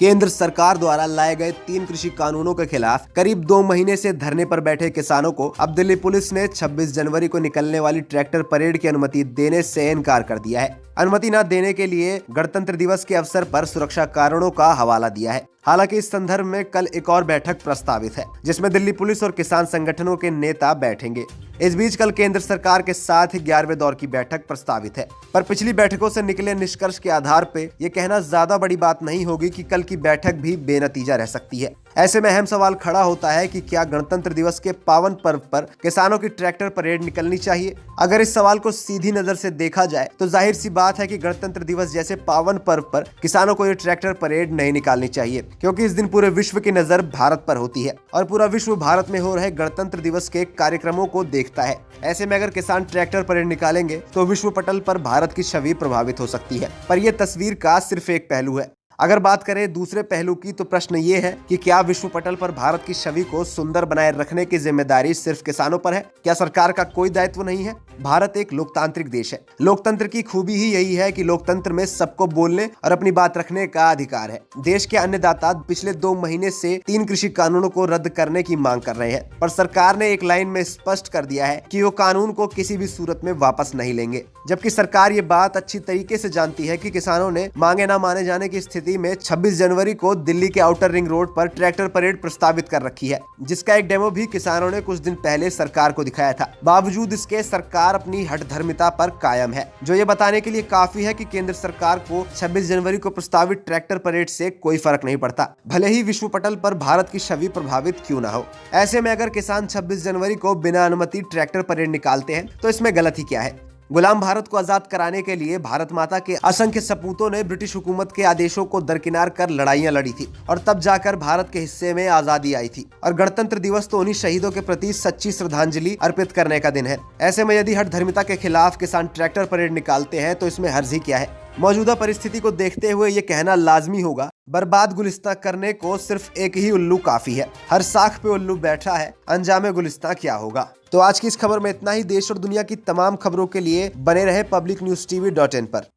केंद्र सरकार द्वारा लाए गए 3 कृषि कानूनों के खिलाफ करीब 2 महीने से धरने पर बैठे किसानों को अब दिल्ली पुलिस ने 26 जनवरी को निकलने वाली ट्रैक्टर परेड की अनुमति देने से इनकार कर दिया है। अनुमति न देने के लिए गणतंत्र दिवस के अवसर पर सुरक्षा कारणों का हवाला दिया है। हालांकि इस संदर्भ में कल एक और बैठक प्रस्तावित है, जिसमें दिल्ली पुलिस और किसान संगठनों के नेता बैठेंगे। इस बीच कल केंद्र सरकार के साथ 11वें दौर की बैठक प्रस्तावित है, पर पिछली बैठकों से निकले निष्कर्ष के आधार पे ये कहना ज्यादा बड़ी बात नहीं होगी कि कल की बैठक भी बेनतीजा रह सकती है। ऐसे में अहम सवाल खड़ा होता है कि क्या गणतंत्र दिवस के पावन पर्व पर किसानों की ट्रैक्टर परेड निकलनी चाहिए। अगर इस सवाल को सीधी नजर से देखा जाए तो जाहिर सी बात है कि गणतंत्र दिवस जैसे पावन पर्व पर किसानों को ये ट्रैक्टर परेड नहीं निकालनी चाहिए, क्योंकि इस दिन पूरे विश्व की नजर भारत पर होती है और पूरा विश्व भारत में हो रहे गणतंत्र दिवस के कार्यक्रमों को देखता है। ऐसे में अगर किसान ट्रैक्टर परेड निकालेंगे तो विश्व पटल पर भारत की छवि प्रभावित हो सकती है। पर यह तस्वीर का सिर्फ एक पहलू है। अगर बात करें दूसरे पहलू की तो प्रश्न ये है कि क्या विश्व पटल पर भारत की छवि को सुंदर बनाए रखने की जिम्मेदारी सिर्फ किसानों पर है? क्या सरकार का कोई दायित्व नहीं है? भारत एक लोकतांत्रिक देश है। लोकतंत्र की खूबी ही यही है कि लोकतंत्र में सबको बोलने और अपनी बात रखने का अधिकार है। देश के अन्नदाता पिछले 2 महीने से 3 कृषि कानूनों को रद्द करने की मांग कर रहे हैं, पर सरकार ने एक लाइन में स्पष्ट कर दिया है कि वो कानून को किसी भी सूरत में वापस नहीं लेंगे। जबकि सरकार ये बात अच्छी तरीके से जानती है कि किसानों ने मांगे न माने जाने की स्थिति में 26 जनवरी को दिल्ली के आउटर रिंग रोड पर ट्रैक्टर परेड प्रस्तावित कर रखी है, जिसका एक डेमो भी किसानों ने कुछ दिन पहले सरकार को दिखाया था। बावजूद इसके सरकार अपनी हठधर्मिता पर कायम है, जो ये बताने के लिए काफी है कि केंद्र सरकार को 26 जनवरी को प्रस्तावित ट्रैक्टर परेड से कोई फर्क नहीं पड़ता, भले ही विश्व पटल पर भारत की छवि प्रभावित क्यों ना हो। ऐसे में अगर किसान 26 जनवरी को बिना अनुमति ट्रैक्टर परेड निकालते हैं तो इसमें गलती क्या है? गुलाम भारत को आजाद कराने के लिए भारत माता के असंख्य सपूतों ने ब्रिटिश हुकूमत के आदेशों को दरकिनार कर लड़ाइयां लड़ी थी और तब जाकर भारत के हिस्से में आजादी आई थी। और गणतंत्र दिवस तो उन्हीं शहीदों के प्रति सच्ची श्रद्धांजलि अर्पित करने का दिन है। ऐसे में यदि हठधर्मिता के खिलाफ किसान ट्रैक्टर परेड निकालते हैं तो इसमें हर्ज ही क्या है? मौजूदा परिस्थिति को देखते हुए ये कहना लाजमी होगा, बर्बाद गुलिस्तां करने को सिर्फ एक ही उल्लू काफी है। हर साख पे उल्लू बैठा है, अंजामे गुलिस्तां क्या होगा। तो आज की इस खबर में इतना ही। देश और दुनिया की तमाम खबरों के लिए बने रहे publicnewstv.in पर।